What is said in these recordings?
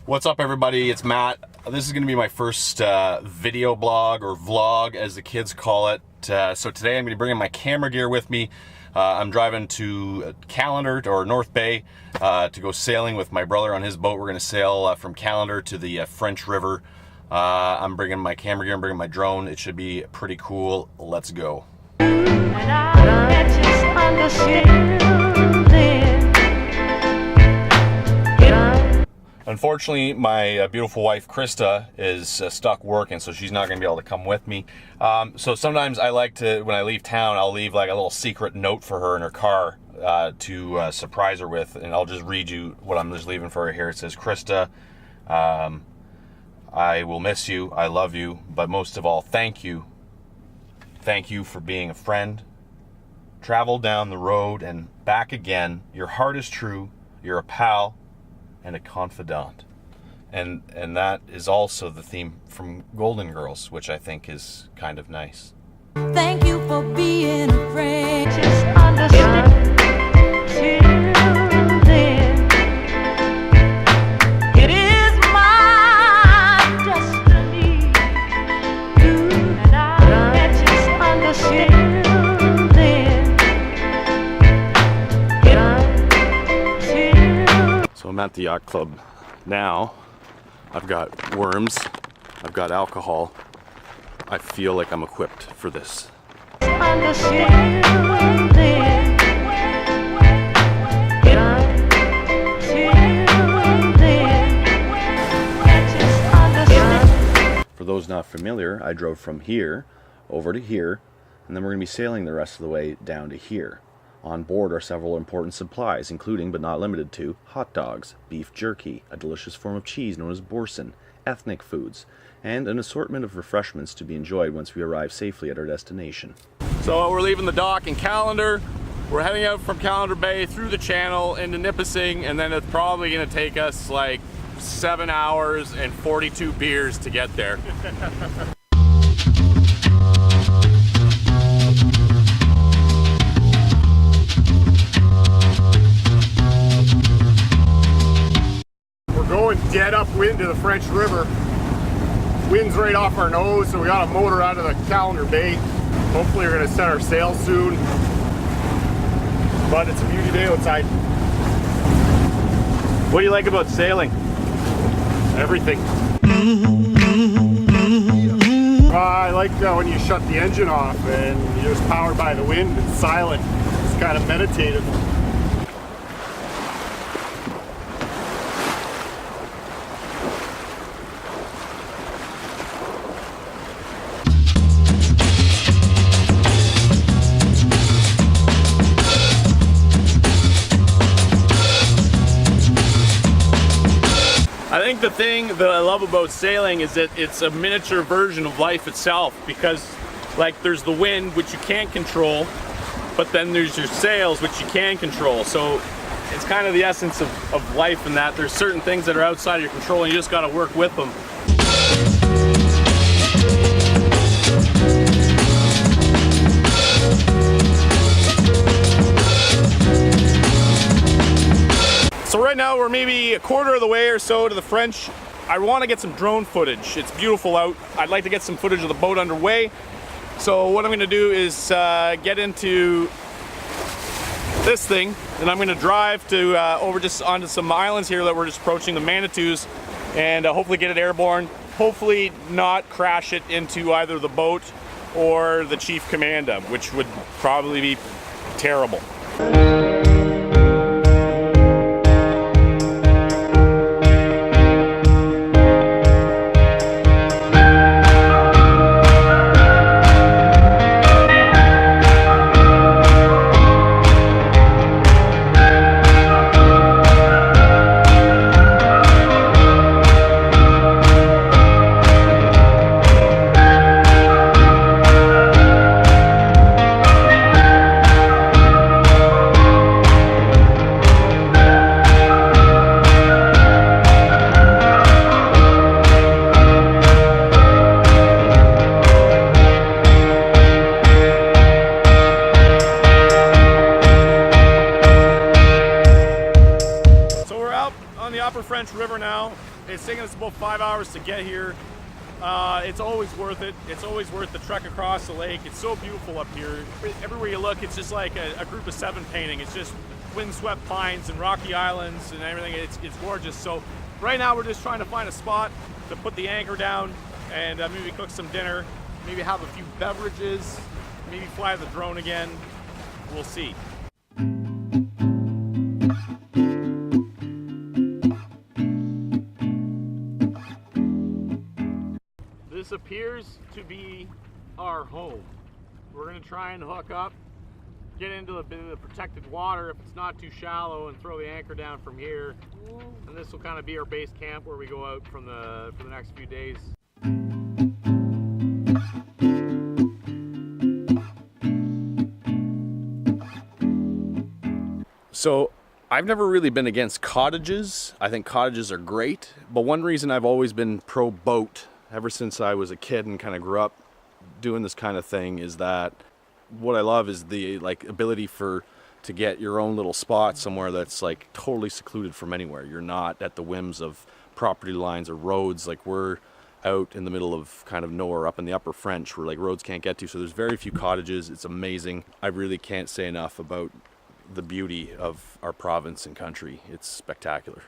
What's up, everybody? It's Matt. This is going to be my first video blog, or vlog as the kids call it. So today I'm going to be bringing my camera gear with me. I'm driving to Callander, or North Bay, to go sailing with my brother on his boat. We're going to sail from Callander to the French River. I'm bringing my camera gear, I'm bringing my drone. It should be pretty cool. Let's go. Unfortunately, my beautiful wife Krista is stuck working, so she's not going to be able to come with me. So sometimes I like to, when I leave town, I'll leave like a little secret note for her in her car to surprise her with, and I'll just read you what I'm just leaving for her here. It says, Krista, I will miss you, I love you, but most of all, thank you. Thank you for being a friend. Travel down the road and back again. Your heart is true, you're a pal and a confidant. And that is also the theme from Golden Girls, which I think is kind of nice. Thank you for being a friend. Just understand till then. It is my destiny. You and I just understand then. So I'm at the yacht club now. I've got worms, I've got alcohol. I feel like I'm equipped for this. For those not familiar, I drove from here over to here, and then we're going to be sailing the rest of the way down to here. On board are several important supplies, including but not limited to hot dogs, beef jerky, a delicious form of cheese known as Boursin, ethnic foods, and an assortment of refreshments to be enjoyed once we arrive safely at our destination. So we're leaving the dock in Callander. We're heading out from Callander Bay through the channel into Nipissing, and then it's probably going to take us like 7 hours and 42 beers to get there. Going dead upwind to the French River. Wind's right off our nose, so we got a motor out of the Callander Bay. Hopefully we're gonna set our sail soon. But it's a beauty day outside. What do you like about sailing? Everything. I like when you shut the engine off and you're just powered by the wind. It's silent. It's kind of meditative. I think the thing that I love about sailing is that it's a miniature version of life itself, because like there's the wind, which you can't control, but then there's your sails, which you can control. So it's kind of the essence of life, in that there's certain things that are outside of your control and you just got to work with them. So right now we're maybe a quarter of the way or so to the French. I want to get some drone footage. It's beautiful out. I'd like to get some footage of the boat underway. So what I'm going to do is get into this thing, and I'm going to drive to over just onto some islands here that we're just approaching, the Manitous, and hopefully get it airborne. Hopefully not crash it into either the boat or the Chief Commanda, which would probably be terrible. French River now. It's taken us about 5 hours to get here. It's always worth it. It's always worth the trek across the lake. It's so beautiful up here. Everywhere you look, it's just like a group of 7 painting. It's just windswept pines and rocky islands and everything. It's gorgeous. So right now we're just trying to find a spot to put the anchor down and maybe cook some dinner, maybe have a few beverages, maybe fly the drone again. We'll see. This appears to be our home. We're gonna try and hook up, get into a bit of the protected water if it's not too shallow, and throw the anchor down from here. And this will kind of be our base camp where we go out for the next few days. So I've never really been against cottages. I think cottages are great, but one reason I've always been pro boat ever since I was a kid and kind of grew up doing this kind of thing is that what I love is the ability to get your own little spot somewhere that's like totally secluded from anywhere. You're not at the whims of property lines or roads. Like we're out in the middle of kind of nowhere up in the upper French where like roads can't get to. So there's very few cottages. It's amazing. I really can't say enough about the beauty of our province and country. It's spectacular.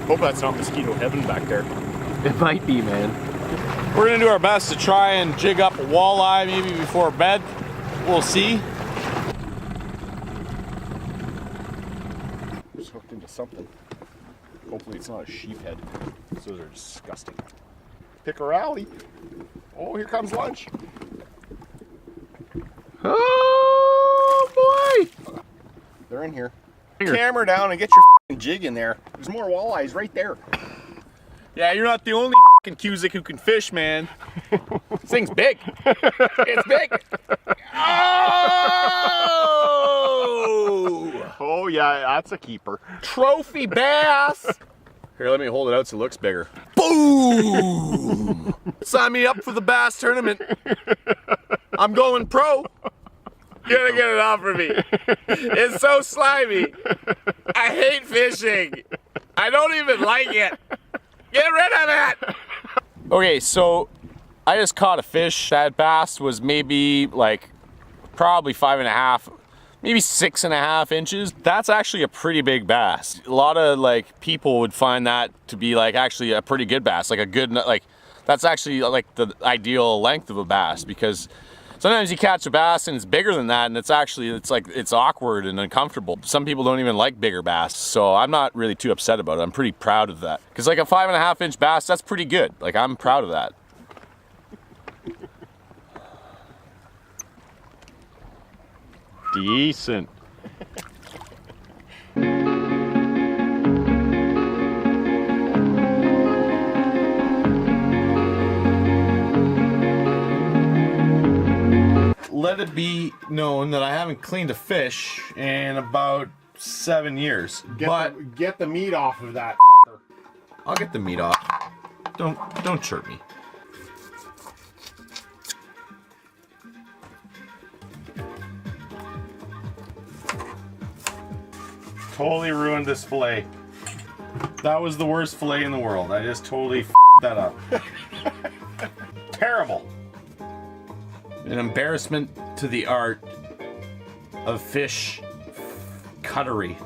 Hope that's not mosquito heaven back there. It might be, man. We're gonna do our best to try and jig up a walleye maybe before bed. We'll see. Just hooked into something. Hopefully it's not a sheephead. Those are disgusting. Pick a rally. Oh, here comes lunch. Oh boy! They're in here. Camera down and get your jig in there. There's more walleyes right there. Yeah, you're not the only Cusick who can fish, man. This thing's big. It's big. Oh! Oh yeah, that's a keeper. Trophy bass. Here, let me hold it out so it looks bigger. Boom! Sign me up for the bass tournament. I'm going pro. You're gonna get it off of me. It's so slimy. I hate fishing. I don't even like it. Get rid of it. Okay, so I just caught a fish. That bass was maybe like probably 5.5, maybe 6.5 inches. That's actually a pretty big bass. A lot of like people would find that to be like actually a pretty good bass, like a good, like that's actually like the ideal length of a bass, because sometimes you catch a bass and it's bigger than that, and it's awkward and uncomfortable. Some people don't even like bigger bass, so I'm not really too upset about it. I'm pretty proud of that. Because like a 5.5 inch bass, that's pretty good. Like I'm proud of that. Decent. Let it be known that I haven't cleaned a fish in about 7 years. Get the meat off of that fucker. I'll get the meat off. Don't chirp me. Totally ruined this fillet. That was the worst fillet in the world. I just totally f***ed that up. Terrible. An embarrassment to the art of fish cuttery.